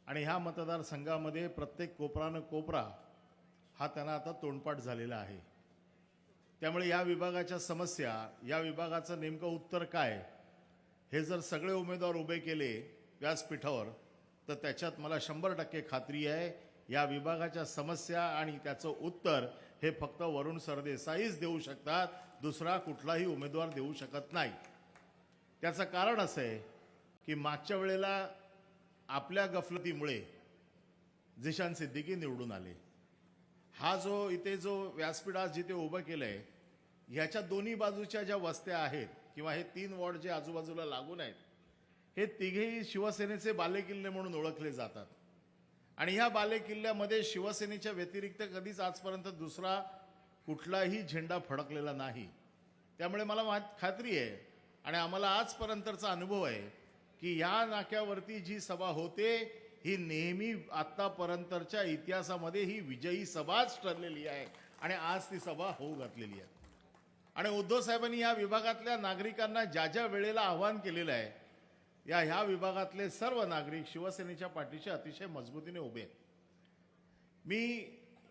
आणि ह्या मतदारसंघामध्ये प्रत्येक कोपरानं कोपरा हा त्यांना आता तोंडपाठ झालेला आहे। त्यामुळे या विभागाच्या समस्या, या विभागाचं नेमकं उत्तर काय, हे जर सगळे उमेदवार उभे केले व्यासपीठावर तर त्याच्यात मला 100% खात्री आहे या विभागाच्या समस्या आणि त्याचं उत्तर हे फक्त वरुण सरदेसाईच देऊ शकतात, दुसरा कुठलाही उमेदवार देऊ शकत नाही। त्याचं कारण असं आहे की मागच्या वेळेला आपल्या गफलतीमुळे झिशान सिद्दीकी निवडून आले। हा जो इथे जो व्यासपीठ आज जिथे उभं केलंय ह्याच्या दोन्ही बाजूच्या ज्या वस्त्या आहेत किंवा हे 3 वॉर्ड जे आजूबाजूला लागून आहेत हे तिघेही शिवसेनेचे बालेकिल्ले म्हणून ओळखले जातात आणि ह्या बालेकिल्ल्यामध्ये शिवसेनेच्या व्यतिरिक्त कधीच आजपर्यंत दुसरा कुठलाही झेंडा फडकलेला नाही। त्यामुळे मला खात्री आहे आणि आम्हाला आजपर्यंतचा अनुभव आहे की या नाक्यावरती जी सभा होते ही नेहमी आतापर्यंतच्या इतिहासामध्ये ही विजयी सभाच ठरलेली आहे आणि आज ती सभा होऊ घातलेली आहे। आणि उद्धव साहेबांनी या विभागातल्या नागरिकांना ज्या ज्या वेळेला आवाहन केलेलं आहे ह्या विभागातले सर्व नागरिक शिवसेनेच्या पाठीशी अतिशय मजबूतीने उभे आहेत। मी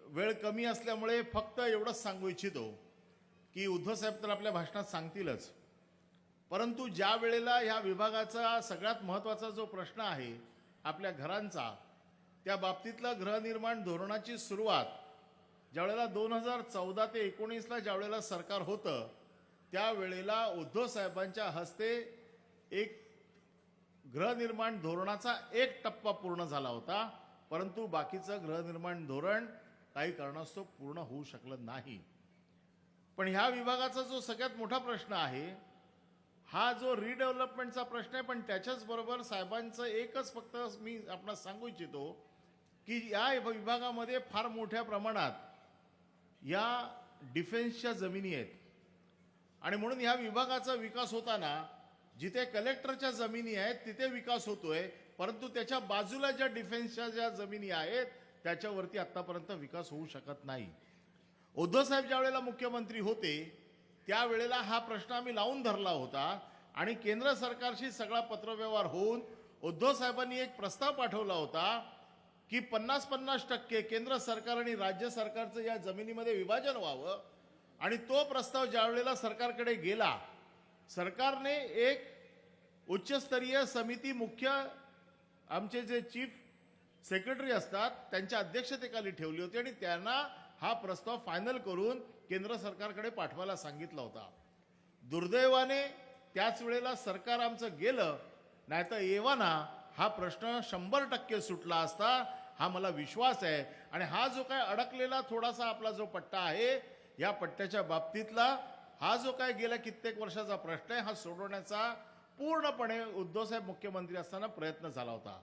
वेळ कमी असल्यामुळे फक्त एवढंच सांगू इच्छितो की उद्धव साहेब तर आपल्या भाषणात सांगतीलच, परंतु ज्या वेळेला ह्या विभागाचा सगळ्यात महत्त्वाचा जो प्रश्न आहे आपल्या घरांचा, त्या बाबतीतला गृहनिर्माण धोरणाची सुरुवात ज्यावेळेला 2014 ते 19ला ज्यावेळेला सरकार होतं त्यावेळेला उद्धव साहेबांच्या हस्ते एक गृहनिर्माण धोरणाचा एक टप्पा पूर्ण झाला होता, परंतु बाकीचं गृहनिर्माण धोरण काही कारणास्तव पूर्ण होऊ शकलं नाही। पण ह्या विभागाचा जो सगळ्यात मोठा प्रश्न आहे हा जो रिडेव्हलपमेंटचा प्रश्न आहे, पण त्याच्याच बरोबर साहेबांचं एकच फक्त मी आपणास सांगू इच्छितो की या विभागामध्ये फार मोठ्या प्रमाणात या डिफेन्सच्या जमिनी आहेत आणि म्हणून या विभागाचा विकास होताना जिथे कलेक्टरच्या जमिनी आहेत तिथे विकास होतोय, परंतु त्याच्या बाजूला ज्या डिफेन्सच्या ज्या जमिनी आहेत त्याच्यावरती आतापर्यंत विकास होऊ शकत नाही। उद्धव साहेब ज्या वेळेला मुख्यमंत्री होते त्यावेळेला हा प्रश्न आम्ही लावून धरला होता आणि केंद्र सरकारशी सगळा पत्रव्यवहार होऊन उद्धव साहेबांनी एक प्रस्ताव पाठवला होता की 50-50% केंद्र सरकार आणि राज्य सरकारचं या जमिनीमध्ये विभाजन व्हावं आणि तो प्रस्ताव ज्या वेळेला सरकारकडे गेला सरकारने एक उच्चस्तरीय समिती मुख्य आमचे जे चीफ सेक्रेटरी असतात त्यांच्या अध्यक्षतेखाली ठेवली होती आणि त्यांना हा प्रस्ताव फायनल करून केंद्र सरकारकडे पाठवायला सांगितला होता। दुर्दैवाने त्याच वेळेला सरकार आमचं गेलं, नाहीतर एव्हाना हा प्रश्न 100% सुटला असता हा मला विश्वास आहे। आणि हा जो काय अडकलेला थोडासा आपला जो पट्टा आहे या पट्ट्याच्या बाबतीतला हा जो काय गेल्या कित्येक वर्षाचा प्रश्न आहे हा सोडवण्याचा पूर्णपणे उद्धव साहेब मुख्यमंत्री असताना प्रयत्न झाला होता।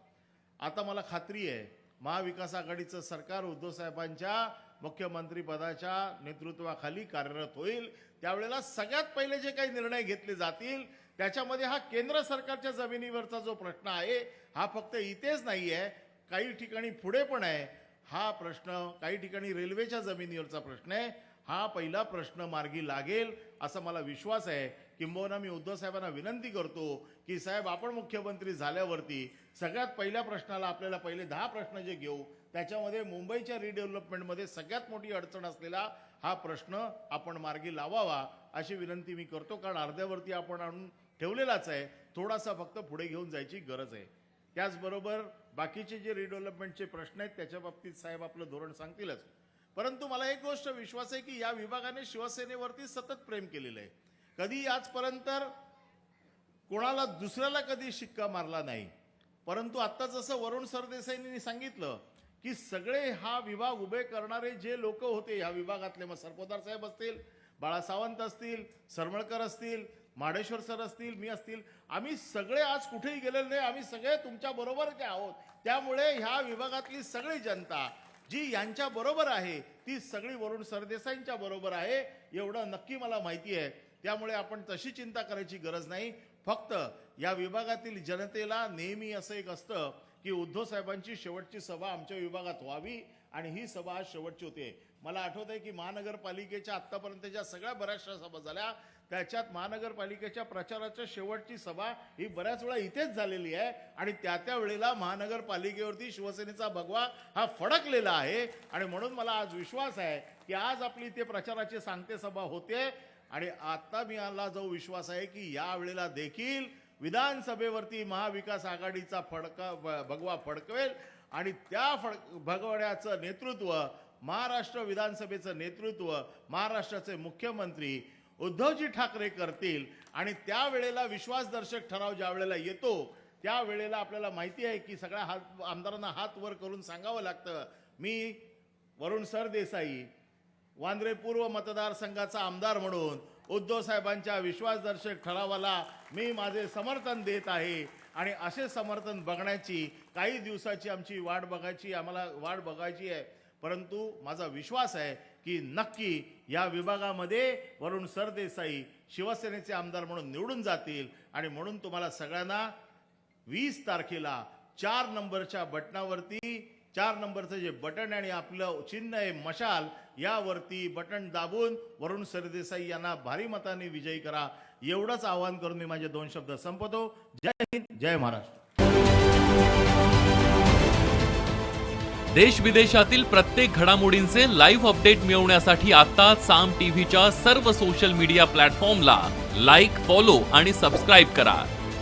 आता मला खात्री आहे महाविकास आघाडीचं सरकार उद्धव साहेबांच्या मुख्यमंत्री पदाच्या नेतृत्वाखाली कार्यरत होईल, त्यावेळेला सगळ्यात पहिले जे काही निर्णय घेतले जातील त्याच्यामध्ये हा केंद्र सरकारच्या जमिनीवरचा जो प्रश्न आहे हा फक्त इथेच नाही आहे, काही ठिकाणी पुढे पण आहे हा प्रश्न, काही ठिकाणी रेल्वेच्या जमिनीवरचा प्रश्न आहे। हा पहिला प्रश्न मार्गी लागेल असा मला विश्वास आहे। किंबहुना मी उद्धव साहेबांना विनंती करतो की साहेब आपण मुख्यमंत्री झाल्यावरती सगळ्यात पहिल्या प्रश्नाला आपल्याला पहिले 10 प्रश्न जे घेऊ त्याच्यामध्ये मुंबईच्या रिडेव्हलपमेंटमध्ये सगळ्यात मोठी अडचण असलेला हा प्रश्न आपण मार्गी लावावा अशी विनंती मी करतो, कारण अर्ध्यावरती आपण आणून ठेवलेलाच आहे, थोडासा फक्त पुढे घेऊन जायची गरज आहे। त्याचबरोबर बाकीचे जे रिडेव्हलपमेंटचे प्रश्न आहेत त्याच्या बाबतीत साहेब आपलं धोरण सांगतीलच, परंतु मला एक गोष्ट विश्वास आहे की या विभागाने शिवसेनेवरती सतत प्रेम केलेलं आहे। कधी आजपर्यंत कोणाला दुसऱ्याला कधी शिक्का मारला नाही, परंतु आता जसं वरुण सरदेसाईंनी सांगितलं की सगळे हा विभाग उभे करणारे जे लोक होते या विभागातले, मग सरपोतदार साहेब असतील, बाळा सावंत असतील, सरमळकर असतील, माडेश्वर सर असतील, मी असतील, आम्ही सगळे आज कुठेही गेलेलो नाही, आम्ही सगळे तुमच्या बरोबर आहोत। त्यामुळे ह्या विभागातली सगळी जनता जी यांच्या बरोबर आहे ती सगळी वरुण सरदेसाईंच्या बरोबर आहे एवढं नक्की मला माहिती आहे। त्यामुळे आपण तशी चिंता करायची गरज नाही, फक्त या विभागातील जनतेला नेहमी असं एक असतं की उद्धव साहेबांची शेवटची सभा आमच्या विभागात व्हावी आणि ही सभा आज शेवटची होते। मला आठवत आहे की महानगरपालिकेच्या आतापर्यंतच्या सगळ्या बऱ्याचशा सभा झाल्या त्याच्यात महानगरपालिकेच्या प्रचाराच्या शेवटची सभा ही बऱ्याच वेळा इथेच झालेली आहे आणि त्या वेळेला महानगरपालिकेवरती शिवसेनेचा भगवा हा फडकलेला आहे आणि म्हणून मला आज विश्वास आहे की आज आपली इथे प्रचाराची सांगते सभा होते आणि आता मला जो विश्वास आहे की या वेळेला देखील विधानसभेवरती महाविकास आघाडीचा भगवा फडकवेल आणि त्या भगवड्याचं नेतृत्व महाराष्ट्र विधानसभेचं नेतृत्व महाराष्ट्राचे मुख्यमंत्री उद्धवजी ठाकरे करतील आणि त्यावेळेला विश्वासदर्शक ठराव ज्या वेळेला येतो त्यावेळेला आपल्याला माहिती आहे की सगळ्या आमदारांना हात वर करून सांगावं लागतं. मी वरुण सरदेसाई वांद्रे पूर्व मतदारसंघाचा आमदार म्हणून उद्धव साहेबांच्या विश्वासदर्शक ठरावाला मी माझे समर्थन देत आहे आणि असे समर्थन बघण्याची काही दिवसाची आमची आम्हाला वाट बघायची आहे. परंतु माझा विश्वास आहे की नक्की या विभागामध्ये वरुण सरदेसाई शिवसेनेचे आमदार म्हणून निवडून जातील आणि म्हणून तुम्हाला सगळ्यांना 20 तारखेला 4 नंबरच्या बटनावरती 4 नंबरचं जे बटन आणि आपलं चिन्ह आहे मशाल यावरती बटन दाबून वरुण सरदेसाई यांना भारी मताने विजयी करा एवढंच आवाहन करून मी माझे 2 शब्द संपवतो. जय हिंद जय महाराष्ट्र. देश विदेशातील प्रत्येक घडामोडींचे लाईव्ह अपडेट मिळवण्यासाठी आता साम टीव्हीच्या सर्व सोशल मीडिया प्लॅटफॉर्मला लाईक, फॉलो आणि सबस्क्राईब करा.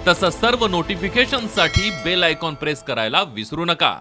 तसंच सर्व नोटिफिकेशनसाठी बेल आयकॉन प्रेस करायला विसरू नका.